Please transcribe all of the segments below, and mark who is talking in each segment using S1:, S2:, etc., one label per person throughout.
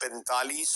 S1: 45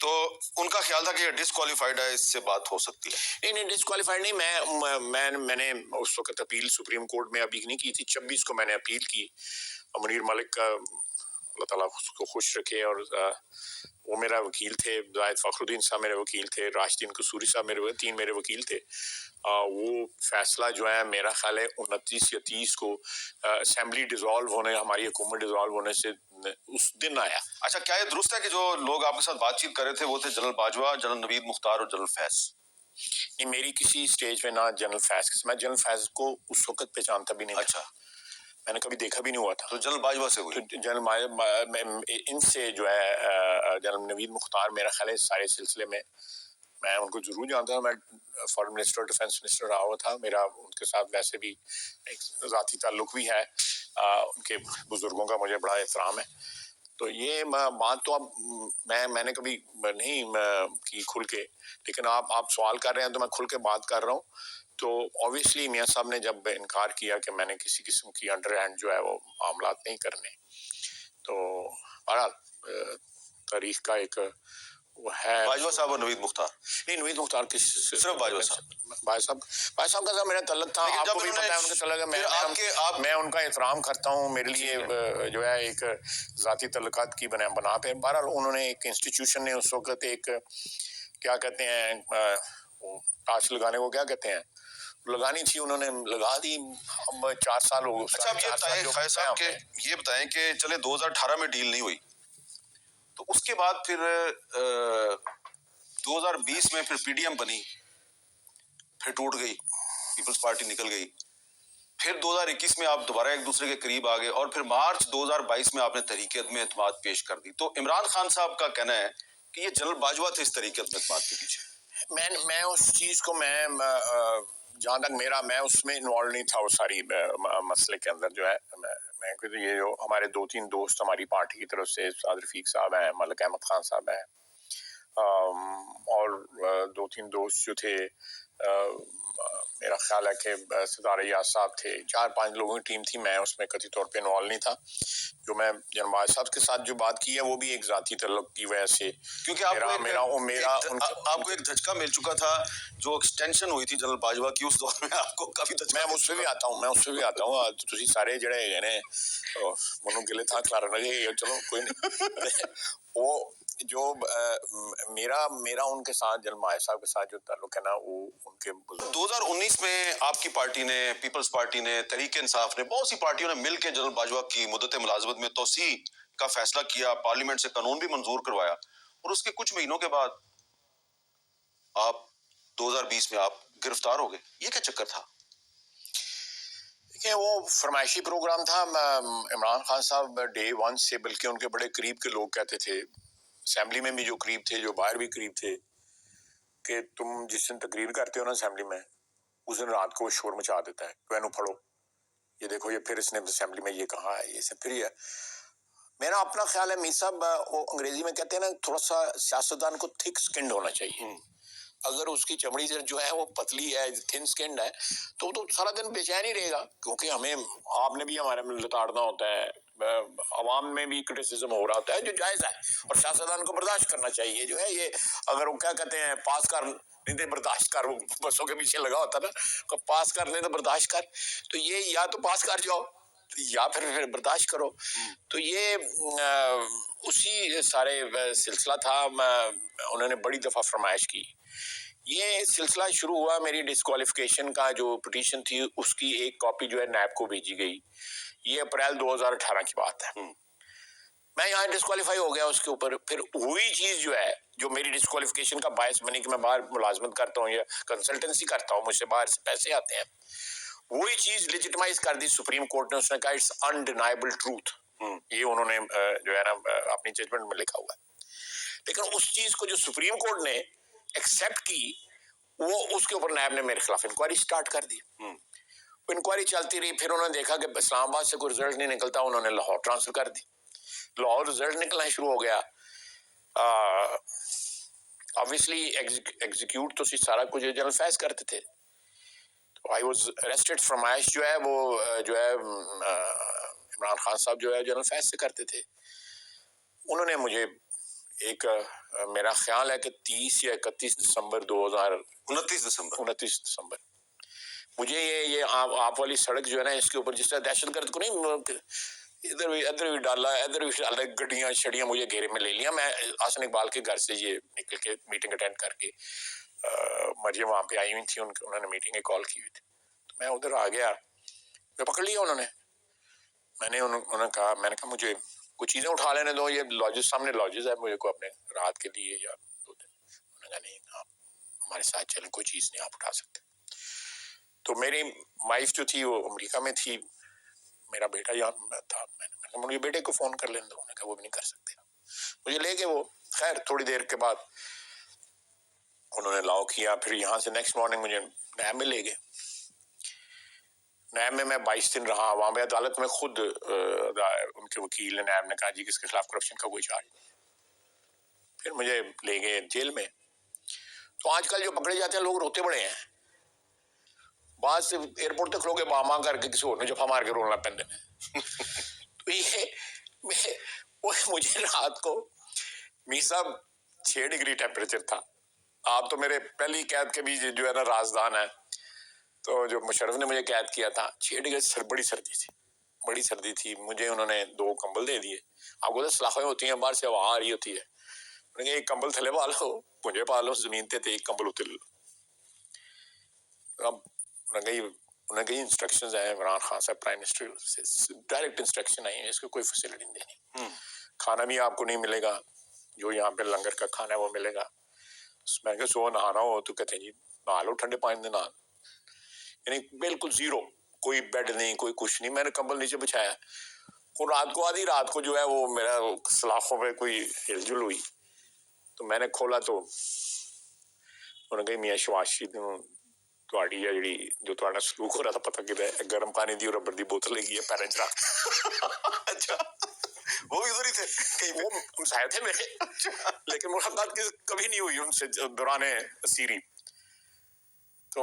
S2: تو ان کا خیال تھا کہ یہ ڈسکوالیفائڈ ہے، اس سے بات ہو سکتی ہے.
S1: نہیں ڈسکوالیفائڈ نہیں، میں نے اس وقت اپیل سپریم کورٹ میں ابھی نہیں کی تھی، 26 کو میں نے اپیل کی. منیر ملک کا اللہ تعالیٰ اس کو خوش رکھے، اور وہ میرا وکیل تھے، زاہد فخر الدین صاحب میرے وکیل تھے، راشدین قصوری صاحب تین میرے وکیل تھے. وہ فیصلہ جو ہے میرا خیال ہے 29 یا 30 کو اسمبلی ڈیزالو ہونے، ہماری حکومت ڈیزالو ہونے سے اس دن آیا.
S2: اچھا، کیا یہ درست ہے کہ جو لوگ آپ کے ساتھ بات چیت کر رہے تھے وہ تھے جنرل باجوہ، جنرل نوید مختار اور جنرل فیض؟
S1: نہیں، میری کسی سٹیج میں نہ جنرل فیض، میں جنرل فیض کو اس وقت پہچانتا بھی نہیں تھا.
S2: اچھا،
S1: میں نے کبھی دیکھا بھی نہیں ہوا تھا.
S2: تو جنرل باجوہ سے ہوئی.
S1: تو جنرل ان سے جو ہے جنرل نوید مختار، میرا خیال ہے اس سارے سلسلے میں میں ان کو ضرور جانتا ہوں. میں فارن منسٹر، ڈیفینس منسٹر رہا ہوا تھا. میرا ان کے ساتھ ویسے بھی ایک ذاتی تعلق بھی ہے. ان کے بزرگوں کا مجھے بڑا احترام ہے. تو یہ بات تو اب میں نے کبھی نہیں کی کھل کے، لیکن آپ سوال کر رہے ہیں تو میں کھل کے بات کر رہا ہوں. تو اوبیسلی میاں صاحب نے جب انکار کیا کہ میں نے کسی قسم کی انڈر ہینڈ جو ہے وہ معاملات نہیں کرنے، تو بہرحال تاریخ کا ایک وہ ہے.
S2: باجوہ صاحب اور نوید مختار؟
S1: نہیں، نوید مختار
S2: صرف باجوہ صاحب.
S1: بھائی صاحب کا میرا تعلق تھا، آپ کو بھی پتہ ہے ان کا تعلق ہے. میں ان کا احترام کرتا ہوں. میرے لیے جو ہے ایک ذاتی تعلقات کی بنا پہ بہرحال انہوں نے ایک انسٹیٹیوشن نے اس وقت ایک کیا کہتے ہیں ٹارچ لگانے کو کیا کہتے ہیں، لگانی تھی، انہوں نے لگا دی. اب 4 سال ہو گئے.
S2: اچھا، اب یہ بتائیں فیض صاحب کہ یہ بتائیں کہ چلے 2018 میں ڈیل نہیں ہوئی، تو اس کے بعد پھر 2020 میں پھر پی ڈی ایم بنی، پھر ٹوٹ گئی، پیپلز پارٹی نکل گئی. پھر 2021 میں آپ دوبارہ ایک دوسرے کے قریب آ گئے، اور پھر مارچ 2022 میں آپ نے تحریک عدم اعتماد پیش کر دی. تو عمران خان صاحب کا کہنا ہے کہ یہ جنرل باجوہ تھے اس تحریک عدم اعتماد کے پیچھے.
S1: میں اس چیز کو جہاں تک میں اس میں انوالو نہیں تھا، وہ ساری مسئلے کے اندر جو ہے. میں یہ جو ہمارے 2-3 دوست ہماری پارٹی کی طرف سے، سعد رفیق صاحب ہیں، ملک احمد خان صاحب ہیں، اور 2-3 دوست جو تھے، میرا خیال ہے کہ ستارہ یاس صاحب تھے، 4-5 لوگوں کی ٹیم تھی. میں اس میں قطعی طور پہ انوالو نہیں تھا. جو میں جنباز صاحب کے ساتھ جو بات کی ہے وہ بھی ایک ذاتی تعلق کی وجہ سے، کیونکہ
S2: آپ کو ایک دھچکا مل چکا تھا جو ایکسٹینشن ہوئی تھی جنرل باجوہ کی، اس دور میں آپ کو کافی دھچکا.
S1: میں اس پہ بھی آتا ہوں. تسی سارے جڑے ہیں نے منو گلے تھا کلار لگے، چلو کوئی نہیں. وہ جو میرا ان کے ساتھ جنباز صاحب کے ساتھ جو تعلق ہے نا، وہ ان کے
S2: 2019 میں آپ کی پارٹی نے، پیپلز پارٹی نے، تحریک انصاف نے، بہت سی پارٹیوں نے مل کے جنرل باجوہ کی مدت ملازمت میں توسیع کا فیصلہ کیا، پارلیمنٹ سے قانون بھی منظور کروایا، اور اس کے کچھ مہینوں کے بعد آپ 2020 میں آپ گرفتار ہو گئے. یہ کیا چکر تھا؟
S1: کہ وہ فرمائشی پروگرام تھا. عمران خان صاحب ڈے 1 سے، بلکہ ان کے بڑے قریب کے لوگ کہتے تھے، اسمبلی میں بھی جو قریب تھے، جو باہر بھی قریب تھے، کہ تم جس دن تقریر کرتے ہو نا اسمبلی میں، اس دن رات کو وہ شور مچا دیتا ہے، کوئی نو پڑھو، یہ دیکھو، یہ پھر اس نے اسمبلی میں یہ کہا ہے، یہ سب. پھر یہ میرا اپنا خیال ہے میر صاحب، وہ انگریزی میں کہتے ہیں نا، تھوڑا سا سیاستدان کو تھک سکنڈ ہونا چاہیے. اگر اس کی چمڑی سے جو ہے وہ پتلی ہے، تھن سکنڈ ہے، تو وہ تو سارا دن بے چین ہی رہے گا. کیونکہ ہمیں، آپ نے بھی ہمارے میں لتاڑنا ہوتا ہے، عوام میں بھی کرٹیسزم ہو رہا ہوتا ہے جو جائز ہے، اور سیاستدان کو برداشت کرنا چاہیے. جو ہے یہ اگر وہ کیا کہتے ہیں پاس کر نہیں دے برداشت کر، وہ بسوں کے پیچھے لگا ہوتا نا، پاس کر لیں تو برداشت کر. تو یہ یا تو پاس کر جاؤ یا پھر برداشت کرو. تو یہ اسی سارے سلسلہ تھا. انہوں نے بڑی دفعہ فرمائش کی. یہ سلسلہ شروع ہوا میری ڈسکوالیفیکیشن کا، جو پٹیشن تھی اس کی ایک کاپی جو ہے نیب کو بھیجی گئی. یہ اپریل 2018 کی بات ہے. میں یہاں ڈسکوالیفائی ہو گیا اس کے اوپر. پھر وہی چیز جو ہے جو میری ڈسکوالیفیکیشن کا باعث بنی کہ میں باہر ملازمت کرتا ہوں یا کنسلٹنسی کرتا ہوں، مجھ سے باہر سے پیسے آتے ہیں، وہی چیز لیجٹمائز کر دی سپریم کورٹ نے. اس نے کہا اٹس انڈینائبل ٹروتھ. یہ انہوں نے جو ہے نا اپنی ججمنٹ میں لکھا ہوا ہے. لیکن اس چیز کو جو سپریم کورٹ نے ایکسیپٹ کی، وہ اس کے اوپر نیب نے میرے خلاف انکوائری سٹارٹ کر دی. انکوائری چلتی رہی. پھر انہوں نے دیکھا کہ اسلام آباد سے کوئی رزلٹ نہیں نکلتا، انہوں نے لاہور ٹرانسفر کر دی. لاہور رزلٹ نکلنا شروع ہو گیا. obviously ایگزیکیوٹ تو سارا کچھ جنرل فیض کرتے تھے. I was arrested فرمائش جو ہے وہ جو ہے عمران خان صاحب جو ہے جنرل فیض سے کرتے تھے. انہوں نے مجھے ایک میرا خیال ہے کہ 30 یا 31 دسمبر
S2: 29 دسمبر
S1: مجھے یہ آپ والی سڑک جو ہے نا، اس کے اوپر جس طرح دہشت گرد کو نہیں ادھر بھی ڈالا، ادھر بھی ڈالا، گڈیاں شڑیاں مجھے گھیرے میں لے لیا. میں حسن اقبال کے گھر سے یہ نکل کے میٹنگ اٹینڈ کر کے، مریم وہاں پہ آئی ہوئی تھی، انہوں نے میٹنگ کال کی ہوئی تھی، تو میں ادھر آ گیا. میں پکڑ لیا انہوں نے کہا مجھے کچھ چیزیں اٹھا لینے دو، یہ لاجز سامنے لاجز ہے، مجھے کو اپنے رات کے لیے یا 2 دن. انہوں نے کہا نہیں، آپ ہمارے ساتھ چلیں، کوئی چیز نہیں آپ اٹھا سکتے. تو میری وائف جو تھی وہ امریکہ میں تھی، میرا بیٹا یہاں تھا. میں نے کہا مجھے بیٹے کو فون کر لینے دو. انہوں نے کہا وہ بھی نہیں کر سکتے. مجھے لے کے وہ خیر تھوڑی دیر کے بعد انہوں نے لاؤ کیا. پھر یہاں سے نیکسٹ مارننگ مجھے نیب میں لے گئے. نیب میں 22 دن رہا. وہاں پہ عدالت میں خود ان کے وکیل نے، نیب نے کہا جی کہ اس کے خلاف کرپشن کا کوئی چارج نہیں. پھر مجھے لے گئے جیل میں. تو آج کل جو پکڑے جاتے ہیں لوگ روتے بڑے ہیں. بعض سے ایئرپورٹ تک لوگ ماں کر کے کسی اور نے جفا مار کے رولنا پہنتے ہیں. تو یہ مجھے رات کو می صاحب 6 ڈگری ٹیمپریچر تھا. آپ تو میرے پہلی قید کے بھی جو ہے نا رازدان ہے. تو جو مشرف نے مجھے قید کیا تھا 6 ڈگری بڑی سردی تھی. مجھے انہوں نے 2 کمبل دے دیے. آپ کو تو سلاخیں ہوتی ہیں، باہر سے ہوا آ رہی ہوتی ہے. انہوں نے کہا ایک کمبل تھلے پا لو، مجھے پا لو زمین تے ایک کمبل اتر لو. اب انہوں نے کہی انسٹرکشنز ہیں عمران خان صاحب پرائم منسٹر سے ڈائریکٹ انسٹرکشن آئی ہیں، اس کو کوئی فیسلٹی نہیں دینی. کھانا بھی آپ کو نہیں ملے گا، جو یہاں پہ لنگر کا کھانا ہے وہ ملے گا. میں نے کہا سو نہانا ہو تو کہتے ہیں جی نہا لو ٹھنڈے پانی میں نہا. یعنی بالکل زیرو، کوئی بیڈ نہیں، کوئی کچھ نہیں. میں نے کمبل نیچے بچھایا. رات کو آدھی رات کو جو ہے وہ میرا سلاخوں پہ کوئی ہل جل ہوئی. تو میں نے کھولا تو انہوں نے کہا میاں شباز شریف تہاڈی جڑی جو تہاڈا سلوک ہو رہا تھا پتہ کہ گرم پانی دی اور ربڑ دی بوتل لگی ہے پیریں چ رکھ.
S2: اچھا وہ بھی ادھر ہی تھے کہیں
S1: وہ ہمسائے تھے میرے، لیکن ملاقات کبھی نہیں ہوئی ان سے دوران اسیری. تو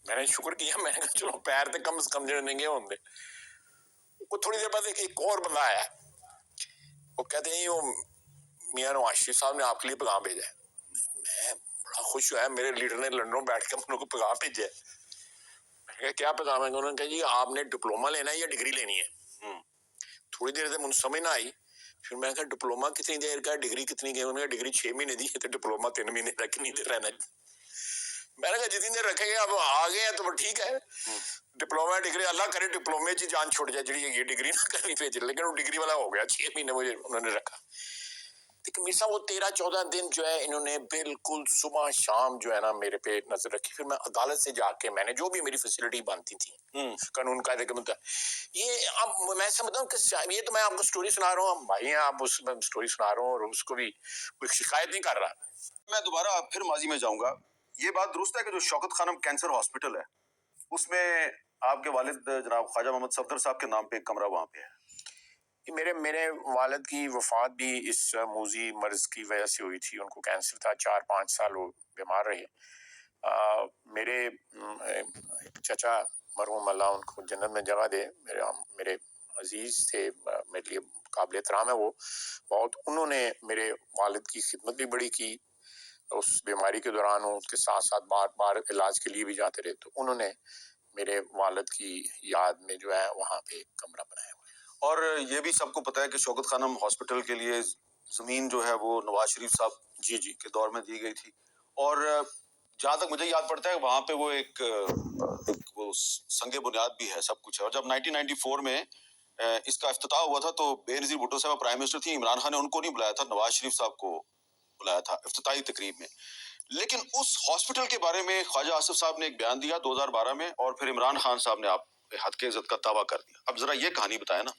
S1: میں نے شکر کیا. میں نے کہا چلو پیر تے کم از کم جڑے نہیں گئے ہوں گے. وہ تھوڑی دیر بعد ایک اور بندہ آیا. وہ کہتے ہیں وہ میاں نواز شریف صاحب نے آپ کے لیے پیغام بھیجا ہے. میں بڑا خوش ہوا. میرے لیڈر نے لندنوں بیٹھ کے انہوں کو پیغام بھیجا ہے. میں نے کہا کیا پیغام ہے؟ انہوں نے کہا جی آپ نے ڈپلوما لینا ہے یا ڈگری لینی ہے. تھوڑی دیر سے مجھے سمجھ نہ آئی. پھر میں نے کہا ڈپلوما کتنی دیر کا، ڈگری کتنی کی؟ انہوں نے کہا ڈگری 6 مہینے دی ہے تو ڈپلوما 3 مہینے تک کتنی دیر رہنا. میں نے کہا جتنی دیر رکھیں گے اب آ گئے ہیں تو ٹھیک ہے. ڈپلوما ڈگری اللہ کرے ڈپلومے چ جان چھوڑ جائے، جڑی یہ ڈگری نہ کرنی پہ. لیکن وہ ڈگری والا ہو گیا. 6 مہینے مجھے انہوں نے رکھا. لیکن میرے صاحب وہ 13-14 دن جو ہے انہوں نے بالکل صبح شام جو ہے نا میرے پہ نظر رکھی. پھر میں عدالت سے جا کے میں نے جو بھی میری فیسلٹی بنتی تھی قانون قاعدے کے مطابق، یہ اب میں سمجھتا ہوں کہ یہ تو میں آپ کو سٹوری سنا رہا ہوں بھائی ہیں آپ، اس میں سٹوری سنا رہا ہوں اور اس کو بھی کوئی شکایت نہیں کر رہا.
S2: میں دوبارہ پھر ماضی میں جاؤں گا. یہ بات درست ہے کہ جو شوکت خانم کینسر ہاسپٹل ہے اس میں آپ کے والد جناب خواجہ محمد صفدر صاحب کے نام پہ ایک کمرہ وہاں پہ ہے.
S1: میرے والد کی وفات بھی اس موذی مرض کی وجہ سے ہوئی تھی. ان کو کینسر تھا، 4-5 سال وہ بیمار رہے. میرے چچا مرحوم اللہ ان کو جنت میں جگہ دے، میرے عزیز تھے، میرے لیے قابل احترام ہے وہ بہت. انہوں نے میرے والد کی خدمت بھی بڑی کی. اس بیماری کے دوران ان کے ساتھ ساتھ بار بار علاج کے لیے بھی جاتے رہے. تو انہوں نے میرے والد کی یاد میں جو ہے وہاں پہ ایک کمرہ بنایا ہوا ہے.
S2: اور یہ بھی سب کو پتا ہے کہ شوکت خانم ہاسپٹل کے لیے زمین جو ہے وہ نواز شریف صاحب
S1: جی
S2: کے دور میں دی گئی تھی. اور جہاں تک مجھے یاد پڑتا ہے وہاں پہ وہ ایک وہ سنگ بنیاد بھی ہے، سب کچھ ہے. اور جب 1994 میں اس کا افتتاح ہوا تھا تو بے نظیر بھٹو صاحب پرائم منسٹر تھی. عمران خان نے ان کو نہیں بلایا تھا، نواز شریف صاحب کو بلایا تھا افتتاحی تقریب میں. لیکن اس ہاسپٹل کے بارے میں خواجہ آصف صاحب نے ایک بیان دیا 2012 میں، اور پھر عمران خان صاحب نے آپ حد کے عزت کا دعویٰ کر دیا. اب ذرا یہ کہانی بتائیں نا.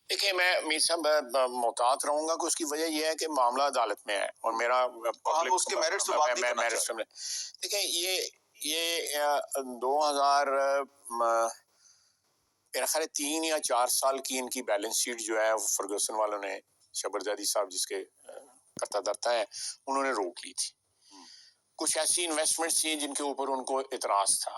S1: دیکھیں میں میر صاحب محتاط رہوں گا کہ اس کی وجہ یہ ہے کہ معاملہ عدالت میں ہے اور میرا
S2: ہم اس کے میرٹ سے بات نہیں کرنا چاہتے.
S1: دیکھیں یہ 2000 میرا خیال ہے 3 یا 4 سال کی ان کی بیلنس شیٹ جو ہے فرگوسن والوں نے، شبرزادی صاحب جس کے کرتا دھرتا ہے، انہوں نے روک لی تھی. کچھ ایسی انویسٹمنٹ تھی جن کے اوپر ان کو اعتراض تھا.